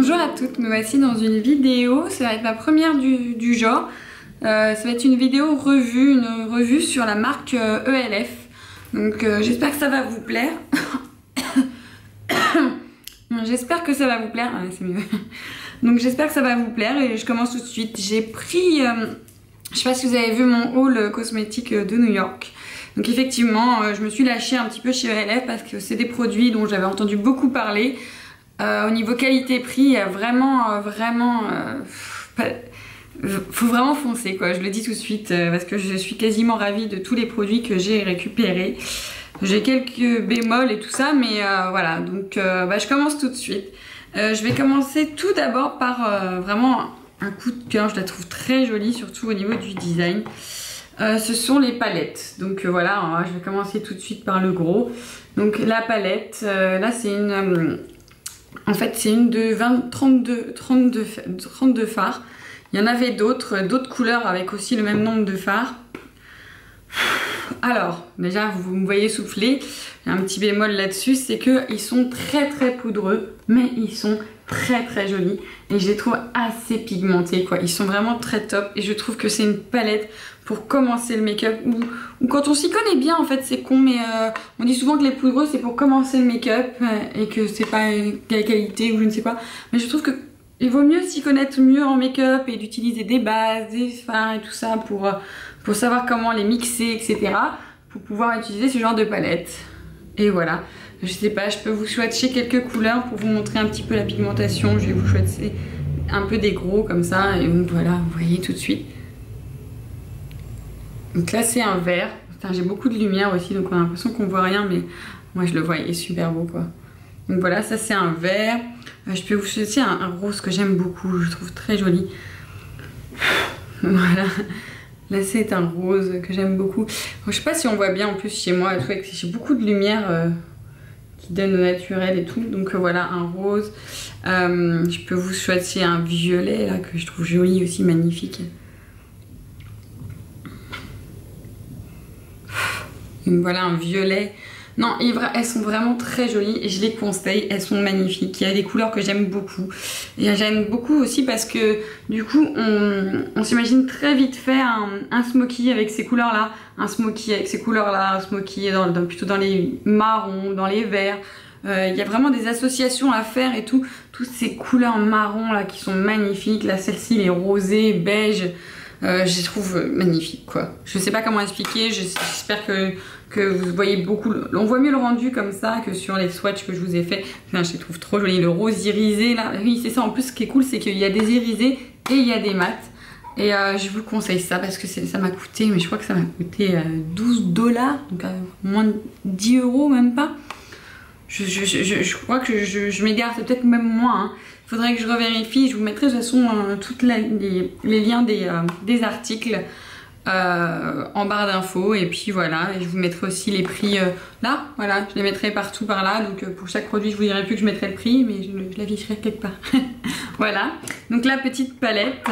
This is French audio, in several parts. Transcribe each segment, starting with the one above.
Bonjour à toutes, me voici dans une vidéo, ça va être la première du genre. Ça va être une vidéo revue, une revue sur la marque ELF. Donc j'espère que ça va vous plaire. J'espère que ça va vous plaire, c'est mieux. Donc j'espère que ça va vous plaire et je commence tout de suite. J'ai pris, je sais pas si vous avez vu mon haul cosmétique de New York. Donc effectivement, je me suis lâchée un petit peu chez ELF parce que c'est des produits dont j'avais entendu beaucoup parler. Au niveau qualité-prix, il y a faut vraiment foncer quoi, je le dis tout de suite parce que je suis quasiment ravie de tous les produits que j'ai récupérés. J'ai quelques bémols et tout ça, mais voilà, donc je commence tout de suite. Je vais commencer tout d'abord par vraiment un coup de cœur, je la trouve très jolie, surtout au niveau du design. Ce sont les palettes, donc voilà, je vais commencer tout de suite par le gros. Donc la palette, là c'est une... en fait c'est une de 32 fards. Il y en avait d'autres couleurs avec aussi le même nombre de fards. Alors, déjà vous me voyez souffler, il y a un petit bémol là-dessus, c'est qu'ils sont très poudreux, mais ils sont très jolis. Et je les trouve assez pigmentés quoi, ils sont vraiment très top. Et je trouve que c'est une palette pour commencer le make-up, ou quand on s'y connaît bien en fait, c'est con, mais on dit souvent que les poudreux c'est pour commencer le make-up et que c'est pas de qualité ou je ne sais pas. Mais je trouve que il vaut mieux s'y connaître mieux en make-up et d'utiliser des bases, des fards et tout ça pour savoir comment les mixer, etc. Pour pouvoir utiliser ce genre de palette. Et voilà, je sais pas, je peux vous swatcher quelques couleurs pour vous montrer un petit peu la pigmentation. Je vais vous swatcher un peu des gros comme ça, et donc voilà, vous voyez tout de suite. Donc là c'est un vert, j'ai beaucoup de lumière aussi donc on a l'impression qu'on voit rien, mais moi je le vois, il est super beau quoi. Donc voilà, ça c'est un vert. Je peux vous choisir un rose que j'aime beaucoup, je trouve très joli. Voilà, là c'est un rose que j'aime beaucoup. Je sais pas si on voit bien en plus chez moi, j'ai beaucoup de lumière qui donne au naturel et tout. Donc voilà, un rose. Je peux vous choisir un violet là que je trouve joli aussi, magnifique. Donc voilà, un violet. Non, elles sont vraiment très jolies et je les conseille, elles sont magnifiques. Il y a des couleurs que j'aime beaucoup. Et j'aime beaucoup aussi parce que du coup, on s'imagine très vite fait un smoky avec ces couleurs-là, un smoky avec ces couleurs-là, un smoky plutôt dans les marrons, dans les verts. Il y a vraiment des associations à faire et tout. Toutes ces couleurs marron là qui sont magnifiques. Là, celle-ci, les rosés, beige. Je les trouve magnifiques quoi. Je sais pas comment expliquer, j'espère que vous voyez beaucoup, on voit mieux le rendu comme ça que sur les swatchs que je vous ai fait. Enfin, je les trouve trop jolis, le rose irisé là, oui c'est ça. En plus ce qui est cool c'est qu'il y a des irisés et il y a des mats. Et je vous conseille ça parce que ça m'a coûté, mais je crois que ça m'a coûté 12 $, donc moins de 10 € même pas. Je crois que je m'égare, c'est peut-être même moins hein. Faudrait que je revérifie, je vous mettrai de toute façon tous les liens des articles en barre d'infos, et puis voilà, et je vous mettrai aussi les prix là, voilà, je les mettrai partout par là, donc pour chaque produit je vous dirai plus que je mettrai le prix, mais je l'afficherai quelque part. Voilà, donc la petite palette.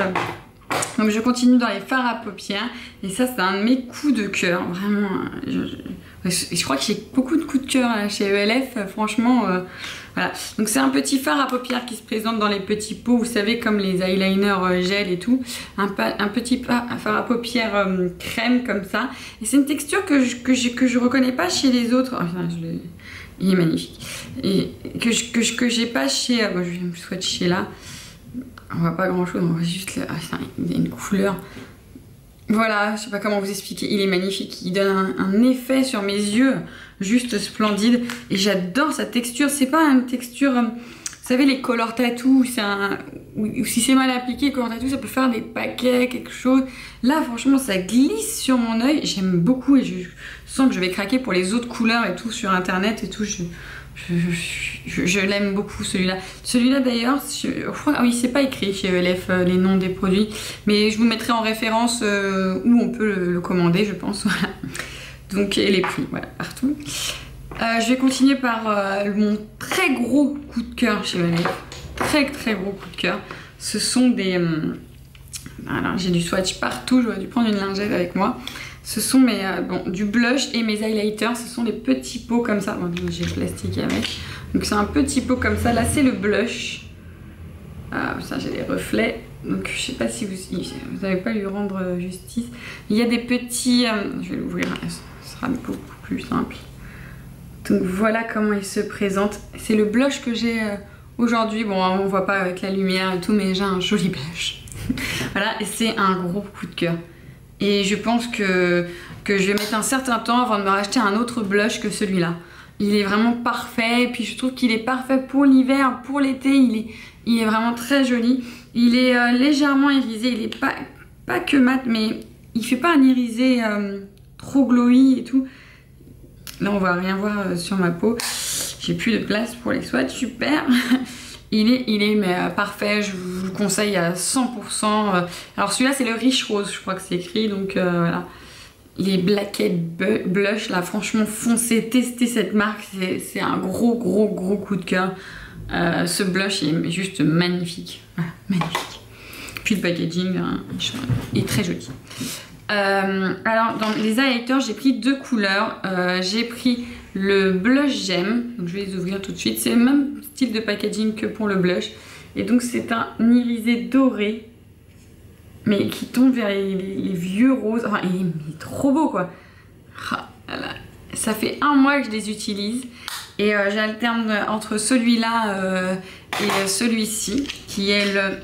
Donc je continue dans les fards à paupières, et ça c'est un de mes coups de cœur, vraiment, je crois que j'ai beaucoup de coups de cœur chez ELF, franchement, voilà. Donc c'est un petit fard à paupières qui se présente dans les petits pots, vous savez, comme les eyeliners gel et tout, un petit fard à paupières crème comme ça, et c'est une texture que je reconnais pas chez les autres, enfin, il est magnifique, et que j'ai pas chez, je vais me swatcher là. On voit pas grand chose, on voit juste là, il y a une couleur. Voilà, je sais pas comment vous expliquer, il est magnifique, il donne un effet sur mes yeux juste splendide. Et j'adore sa texture, c'est pas une texture, vous savez les color tattoo, ou si c'est mal appliqué, color tattoo ça peut faire des paquets, quelque chose. Là franchement ça glisse sur mon œil, j'aime beaucoup et je sens que je vais craquer pour les autres couleurs et tout sur internet et tout. Je l'aime beaucoup celui-là. Celui-là d'ailleurs, ah oui, c'est pas écrit chez ELF les noms des produits, mais je vous mettrai en référence où on peut le commander, je pense. Voilà. Donc, et les prix, voilà, partout. Je vais continuer par mon très gros coup de cœur chez ELF. Très gros coup de cœur. Ce sont des... alors, j'ai du swatch partout, j'aurais dû prendre une lingette avec moi. Ce sont mes, du blush et mes highlighters. Ce sont des petits pots comme ça. Bon, j'ai le plastique avec. Donc c'est un petit pot comme ça. Là c'est le blush. Ça, j'ai les reflets. Donc, je sais pas si vous n'avez pas lui rendre justice. Il y a des petits... je vais l'ouvrir, ce sera beaucoup plus simple. Donc, voilà comment il se présente. C'est le blush que j'ai aujourd'hui. Bon, on voit pas avec la lumière et tout, mais j'ai un joli blush. Voilà, et c'est un gros coup de cœur. Et je pense que je vais mettre un certain temps avant de me racheter un autre blush que celui-là. Il est vraiment parfait, et puis je trouve qu'il est parfait pour l'hiver, pour l'été, il est vraiment très joli. Il est légèrement irisé, il est pas que mat, mais il fait pas un irisé trop glowy et tout. Là on va rien voir sur ma peau, j'ai plus de place pour les swatchs, super. Il est mais, parfait, je vous le conseille à 100%. Alors celui-là c'est le Rich Rose, je crois que c'est écrit, donc voilà. Les Blackhead Blush, là franchement foncez, testez cette marque, c'est un gros coup de cœur. Ce blush est juste magnifique, voilà, magnifique. Puis le packaging est très joli. Alors dans les highlighters j'ai pris deux couleurs, j'ai pris le blush gemme, donc je vais les ouvrir tout de suite, c'est le même style de packaging que pour le blush, et donc c'est un irisé doré, mais qui tombe vers les vieux roses, enfin il est trop beau quoi. Ça fait un mois que je les utilise, et j'alterne entre celui-là et celui-ci, qui est le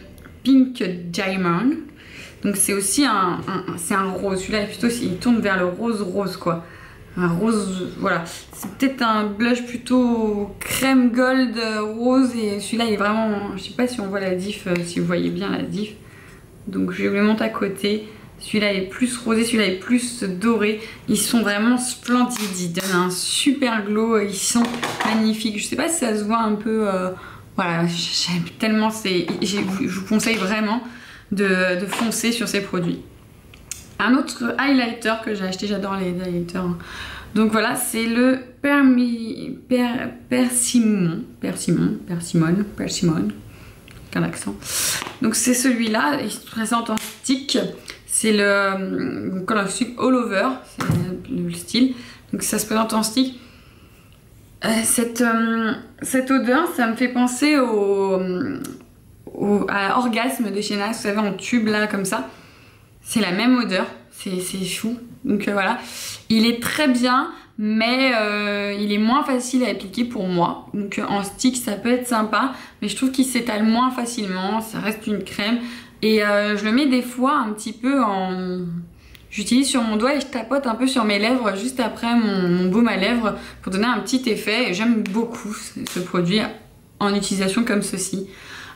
Pink Diamond. Donc c'est aussi c'est un rose, celui-là plutôt il tourne vers le rose quoi. Un rose, voilà. C'est peut-être un blush plutôt crème gold rose, et celui-là il est vraiment, je sais pas si on voit la diff, si vous voyez bien la diff. Donc je vais vous les montrer à côté. Celui-là est plus rosé, celui-là est plus doré. Ils sont vraiment splendides, ils donnent un super glow, ils sont magnifiques. Je sais pas si ça se voit un peu, voilà, j'aime tellement, je vous conseille vraiment de foncer sur ces produits. Un autre highlighter que j'ai acheté, j'adore les highlighters. Donc voilà, c'est le Persimmon, qu'un accent. Donc c'est celui-là, il se présente en stick. C'est le color stick all over, c'est le style. Donc ça se présente en stick. Cette odeur, ça me fait penser à Orgasme de chez NARS, vous savez, en tube là comme ça. C'est la même odeur, c'est fou. Donc voilà, il est très bien, mais il est moins facile à appliquer pour moi. Donc en stick ça peut être sympa, mais je trouve qu'il s'étale moins facilement, ça reste une crème. Et je le mets des fois un petit peu en... J'utilise sur mon doigt et je tapote un peu sur mes lèvres juste après mon baume à lèvres pour donner un petit effet. Et j'aime beaucoup ce produit en utilisation comme ceci.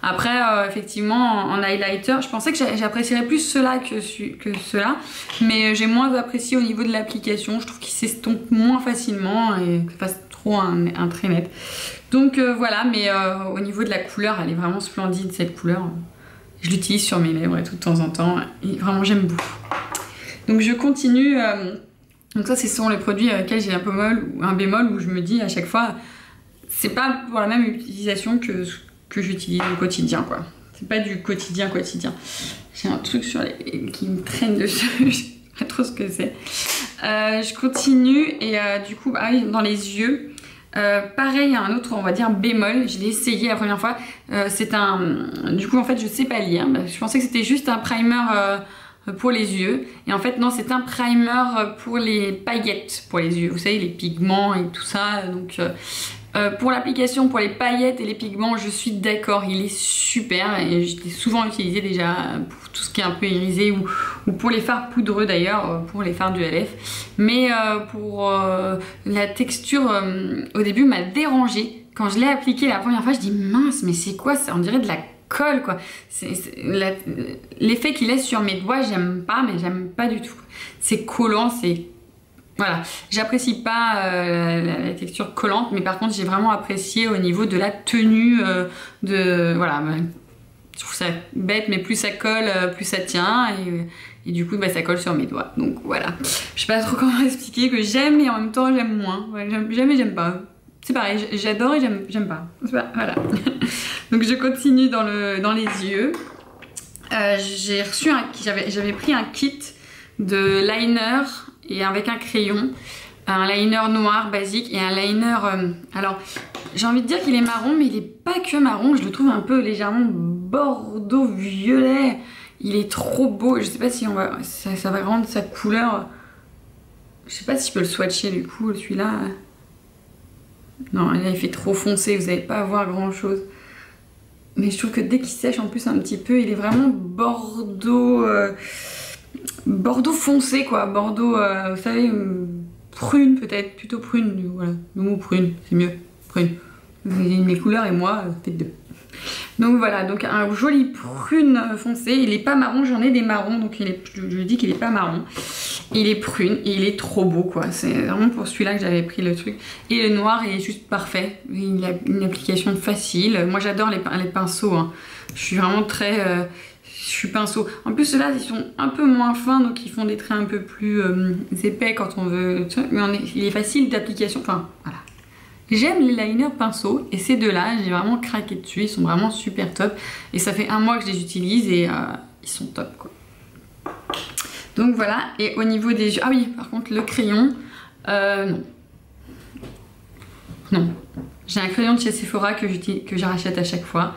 Après, effectivement, en highlighter, je pensais que j'apprécierais plus cela que cela, mais j'ai moins apprécié au niveau de l'application. Je trouve qu'il s'estompe moins facilement et que ça fasse trop un trait net. Donc voilà, mais au niveau de la couleur, elle est vraiment splendide cette couleur. Je l'utilise sur mes lèvres et tout de temps en temps, et vraiment j'aime beaucoup. Donc je continue. Donc ça, ce sont les produits auxquels j'ai un bémol où je me dis à chaque fois, c'est pas pour la même utilisation que j'utilise au quotidien quoi. C'est pas du quotidien. J'ai un truc qui me traîne dessus, je sais pas trop ce que c'est. Je continue et du coup, dans les yeux, pareil, un autre, on va dire, bémol. Je l'ai essayé la première fois. Du coup, en fait, je sais pas lire. Je pensais que c'était juste un primer pour les yeux. Et en fait, non, c'est un primer pour les paillettes pour les yeux. Vous savez, les pigments et tout ça. Donc... pour l'application, pour les paillettes et les pigments, je suis d'accord, il est super et je l'ai souvent utilisé déjà pour tout ce qui est un peu irisé ou pour les fards poudreux d'ailleurs, pour les fards du LF. Mais pour la texture, au début m'a dérangée. Quand je l'ai appliqué la première fois, je dis mince, mais c'est quoi ça? On dirait de la colle quoi. L'effet qu'il laisse sur mes doigts, j'aime pas, mais j'aime pas du tout. C'est collant, c'est... Voilà, j'apprécie pas la texture collante, mais par contre j'ai vraiment apprécié au niveau de la tenue voilà, je trouve ça bête, mais plus ça colle, plus ça tient, et du coup ça colle sur mes doigts. Donc voilà, je sais pas trop comment expliquer que j'aime et en même temps j'aime moins. Ouais, j'aime et j'aime pas. C'est pareil, j'adore et j'aime pas. Voilà. Donc je continue dans les yeux. J'avais pris un kit de liner et avec un crayon, un liner noir basique et un liner... alors, j'ai envie de dire qu'il est marron, mais il est pas que marron, je le trouve un peu légèrement bordeaux violet. Il est trop beau. Je sais pas si ça va rendre sa couleur. Je sais pas si je peux le swatcher du coup, celui-là. Non, là il fait trop foncé, vous n'allez pas voir grand chose. Mais je trouve que dès qu'il sèche en plus un petit peu, il est vraiment bordeaux... bordeaux foncé quoi, bordeaux, vous savez, prune peut-être, plutôt prune, voilà, le mot prune, c'est mieux, prune. Vous avez mes couleurs et moi, faites deux. Donc voilà, donc un joli prune foncé, il est pas marron, j'en ai des marrons, donc je dis qu'il est pas marron. Il est prune et il est trop beau quoi, c'est vraiment pour celui-là que j'avais pris le truc. Et le noir est juste parfait, il a une application facile, moi j'adore les pinceaux, hein. Je suis vraiment très... je suis pinceau. En plus ceux-là ils sont un peu moins fins donc ils font des traits un peu plus épais quand on veut... Mais il est facile d'application, enfin voilà. J'aime les liners pinceau et ces deux-là j'ai vraiment craqué dessus, ils sont vraiment super top. Et ça fait 1 mois que je les utilise et ils sont top quoi. Donc voilà, et au niveau des yeux... Ah oui, par contre le crayon, non. Non. J'ai un crayon de chez Sephora que je rachète à chaque fois.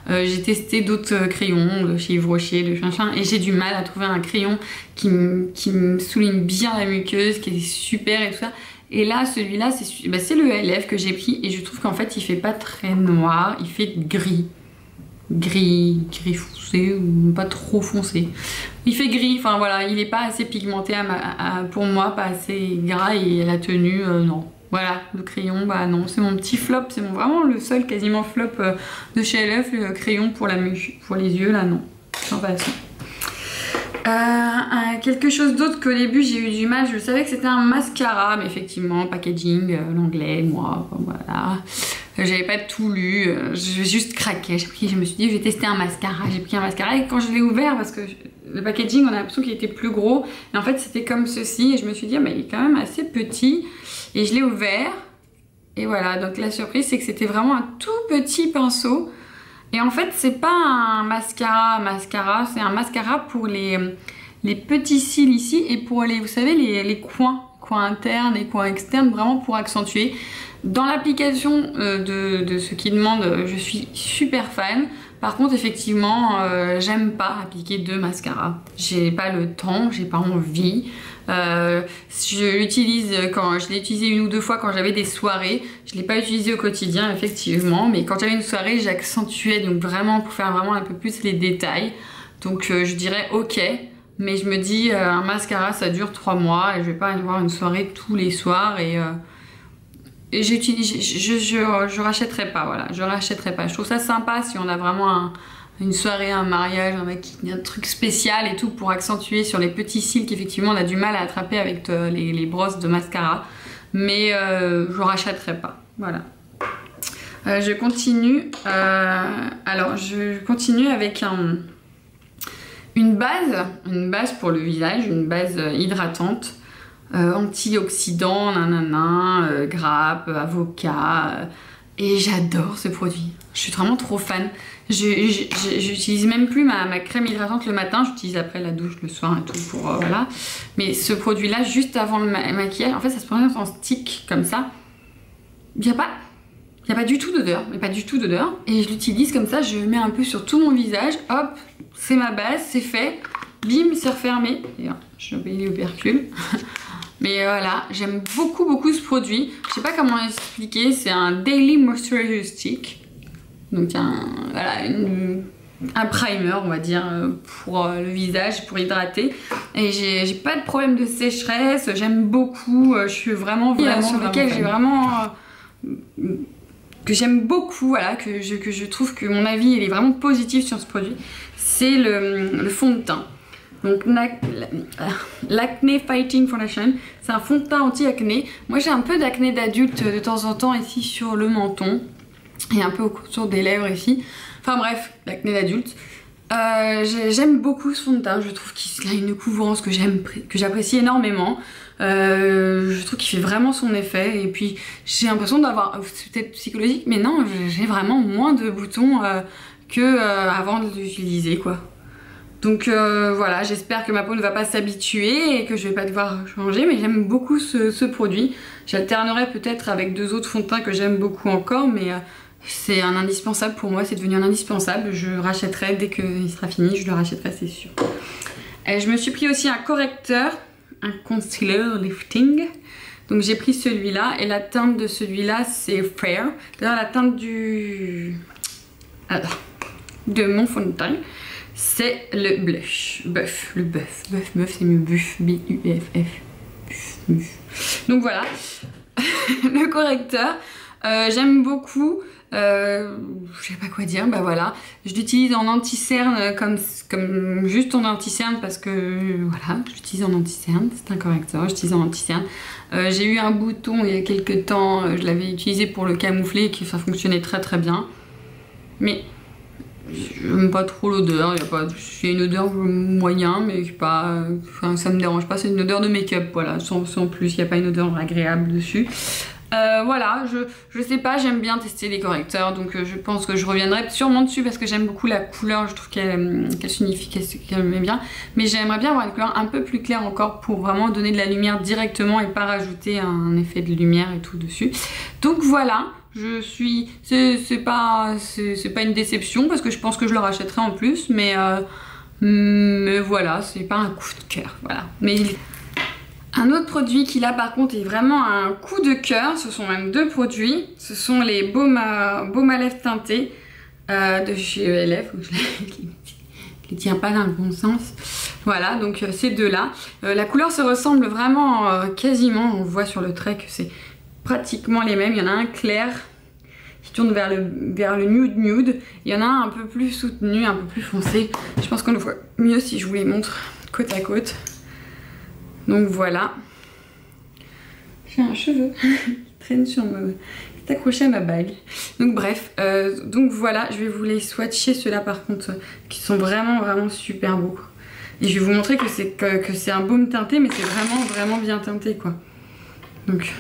J'ai testé d'autres crayons de chez Yves Rocher, de machin, et j'ai du mal à trouver un crayon qui me souligne bien la muqueuse, qui est super et tout ça. Et là, celui-là, c'est le LF que j'ai pris et je trouve qu'en fait, il fait pas très noir, il fait gris. Gris foncé ou pas trop foncé. Il fait gris, enfin voilà, il est pas assez pigmenté pour moi, pas assez gras et la tenue, non. Voilà, le crayon, bah non, c'est mon petit flop, c'est vraiment le seul quasiment flop de chez LF, le crayon pour les yeux, là non, sans façon. Quelque chose d'autre qu'au début j'ai eu du mal, je savais que c'était un mascara, mais effectivement, packaging, l'anglais, moi, voilà. J'avais pas tout lu, j'ai juste craqué, je me suis dit je vais tester un mascara, j'ai pris un mascara et quand je l'ai ouvert, parce que le packaging on a l'impression qu'il était plus gros, et en fait c'était comme ceci et je me suis dit mais il est quand même assez petit, et je l'ai ouvert, et voilà, donc la surprise c'est que c'était vraiment un tout petit pinceau, et en fait c'est pas un mascara, c'est un mascara pour les petits cils ici, et pour les, vous savez, les coins internes et coins externes, vraiment pour accentuer. Dans l'application de ce qui demande, je suis super fan. Par contre, effectivement, j'aime pas appliquer 2 mascaras. J'ai pas le temps, j'ai pas envie. Je l'utilise quand je l'ai utilisé 1 ou 2 fois quand j'avais des soirées. Je l'ai pas utilisé au quotidien, effectivement, mais quand j'avais une soirée, j'accentuais donc vraiment pour faire vraiment un peu plus les détails. Donc je dirais ok. Mais je me dis, un mascara ça dure 3 mois et je vais pas aller voir une soirée tous les soirs et je rachèterai pas, voilà, je rachèterai pas. Je trouve ça sympa si on a vraiment une soirée, un mariage, un truc spécial et tout pour accentuer sur les petits cils qu'effectivement on a du mal à attraper avec les brosses de mascara. Mais je rachèterai pas, voilà. Je continue, alors je continue avec une base pour le visage, une base hydratante, antioxydant, grappe, avocat, et j'adore ce produit. Je suis vraiment trop fan. J'utilise même plus ma crème hydratante le matin, j'utilise après la douche le soir et tout pour voilà. Mais ce produit là juste avant le maquillage, en fait ça se présente en stick comme ça. Il n'y a pas du tout d'odeur, mais pas du tout d'odeur. Et je l'utilise comme ça, je le mets un peu sur tout mon visage, hop, c'est ma base, c'est fait, bim, c'est refermé. Je vais les opercules. Mais voilà, j'aime beaucoup ce produit. Je sais pas comment expliquer, c'est un Daily Moisturizer Stick. Donc voilà, un primer, on va dire, pour le visage, pour hydrater. Et j'ai pas de problème de sécheresse, j'aime beaucoup, je suis vraiment sur lequel j'ai vraiment... que j'aime beaucoup, voilà, que je trouve que mon avis il est vraiment positif sur ce produit, c'est le fond de teint. Donc l'Acne Fighting Foundation, c'est un fond de teint anti-acné. Moi j'ai un peu d'acné d'adulte de temps en temps ici sur le menton et un peu au contour des lèvres ici. Enfin bref, l'acné d'adulte. J'aime beaucoup ce fond de teint, je trouve qu'il a une couvrance que j'apprécie énormément. Je trouve qu'il fait vraiment son effet et puis j'ai l'impression d'avoir, c'est peut-être psychologique, mais non, j'ai vraiment moins de boutons que avant de l'utiliser quoi. Donc voilà, j'espère que ma peau ne va pas s'habituer et que je vais pas devoir changer, mais j'aime beaucoup ce produit. J'alternerai peut-être avec 2 autres fonds de teint que j'aime beaucoup encore, mais C'est un indispensable pour moi, c'est devenu un indispensable. Je rachèterai dès qu'il sera fini, je le rachèterai, c'est sûr. Et je me suis pris aussi un correcteur, un concealer lifting. Donc j'ai pris celui-là et la teinte de celui-là c'est Fair. D'ailleurs la teinte de mon fond de teint c'est le blush. Buff, le buff c'est mieux, buff, B-U-F-F. Donc voilà, le correcteur, j'aime beaucoup. Je sais pas quoi dire, bah voilà, je l'utilise en anti-cerne comme juste en anti-cerne parce que voilà, j'utilise en anti-cerne, c'est un correcteur, j'utilise en anti-cerne. J'ai eu un bouton il y a quelques temps, je l'avais utilisé pour le camoufler et ça fonctionnait très très bien. Mais j'aime pas trop l'odeur, il y a une odeur moyen mais pas, enfin, ça me dérange pas, c'est une odeur de make-up, voilà, sans plus, il n'y a pas une odeur agréable dessus. Voilà, je sais pas, j'aime bien tester les correcteurs, donc je pense que je reviendrai sûrement dessus parce que j'aime beaucoup la couleur, je trouve qu'elle s'unifie, qu'elle me met bien, mais j'aimerais bien avoir une couleur un peu plus claire encore pour vraiment donner de la lumière directement et pas rajouter un effet de lumière et tout dessus. Donc voilà, c'est pas une déception parce que je pense que je le rachèterai en plus, mais voilà, c'est pas un coup de cœur, voilà. Mais un autre produit qui là par contre est vraiment un coup de cœur, ce sont même deux produits, ce sont les baumes à lèvres teintés de chez ELF, je les tiens pas dans le bon sens. Voilà, donc ces deux-là. La couleur se ressemble vraiment quasiment, on voit sur le trait que c'est pratiquement les mêmes. Il y en a un clair qui tourne vers le nude, il y en a un peu plus soutenu, un peu plus foncé. Je pense qu'on le voit mieux si je vous les montre côte à côte. Donc voilà, j'ai un cheveu qui traîne sur qui est accroché à ma bague. Donc bref, donc voilà, je vais vous les swatcher ceux-là par contre, qui sont vraiment vraiment super beaux. Et je vais vous montrer que c'est un baume teinté, mais c'est vraiment vraiment bien teinté quoi. Donc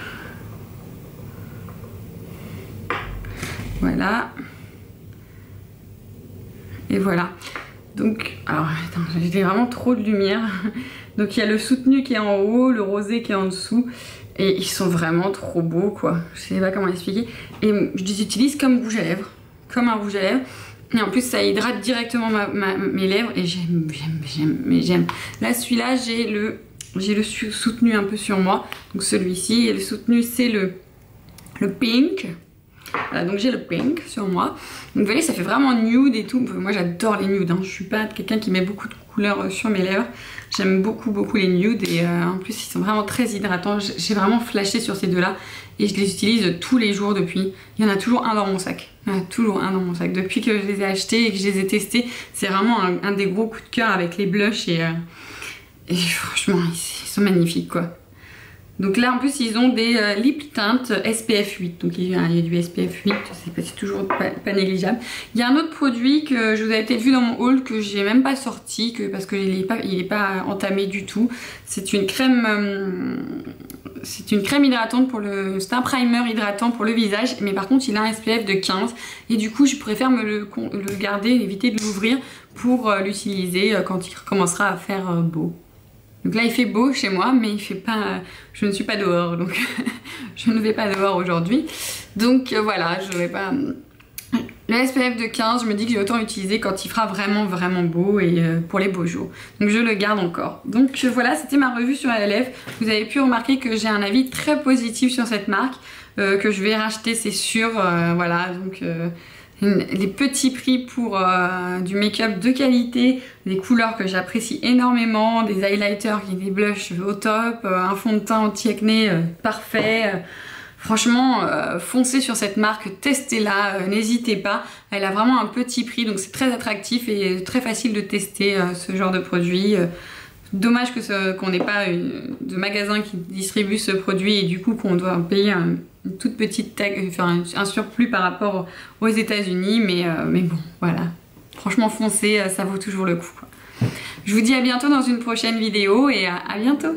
voilà. Et voilà. Donc, alors attends, j'ai vraiment trop de lumière. Donc il y a le soutenu qui est en haut, le rosé qui est en dessous. Et ils sont vraiment trop beaux quoi. Je sais pas comment expliquer. Et je les utilise comme rouge à lèvres. Comme un rouge à lèvres. Et en plus ça hydrate directement mes lèvres. Et j'aime. Là celui-là j'ai le soutenu un peu sur moi. Donc celui-ci. Et le soutenu c'est le pink. Voilà, donc j'ai le pink sur moi. Donc vous voyez ça fait vraiment nude et tout. Moi j'adore les nudes hein. Je suis pas quelqu'un qui met beaucoup de couleurs sur mes lèvres. J'aime beaucoup les nudes et en plus ils sont vraiment très hydratants. J'ai vraiment flashé sur ces deux là et je les utilise tous les jours depuis. Il y en a toujours un dans mon sac. Il y en a toujours un dans mon sac. Depuis que je les ai achetés et que je les ai testés, c'est vraiment un des gros coups de cœur avec les blushs et franchement ils sont magnifiques quoi. Donc là en plus ils ont des lip teintes SPF 8, donc il y a du SPF 8, c'est toujours pas négligeable. Il y a un autre produit que je vous avais peut-être vu dans mon haul que j'ai même pas sorti parce qu'il est pas entamé du tout. C'est une crème hydratante c'est un primer hydratant pour le visage, mais par contre il a un SPF de 15 et du coup je préfère me le garder, éviter de l'ouvrir pour l'utiliser quand il commencera à faire beau. Donc là il fait beau chez moi mais il fait pas, je ne suis pas dehors donc je ne vais pas dehors aujourd'hui. Donc voilà, je vais pas... Le SPF de 15 je me dis que j'ai autant l'utiliser quand il fera vraiment vraiment beau et pour les beaux jours. Donc je le garde encore. Donc voilà, c'était ma revue sur ELF. Vous avez pu remarquer que j'ai un avis très positif sur cette marque, que je vais racheter c'est sûr, voilà donc... les petits prix pour du make-up de qualité, des couleurs que j'apprécie énormément, des highlighters et des blushs au top, un fond de teint anti-acné parfait. Franchement, foncez sur cette marque, testez-la, n'hésitez pas. Elle a vraiment un petit prix, donc c'est très attractif et très facile de tester ce genre de produit. Dommage qu'on n'ait pas de magasin qui distribue ce produit et du coup qu'on doit payer une toute petite un surplus par rapport aux États-Unis, mais bon, voilà. Franchement, foncez, ça vaut toujours le coup, quoi. Je vous dis à bientôt dans une prochaine vidéo et à bientôt.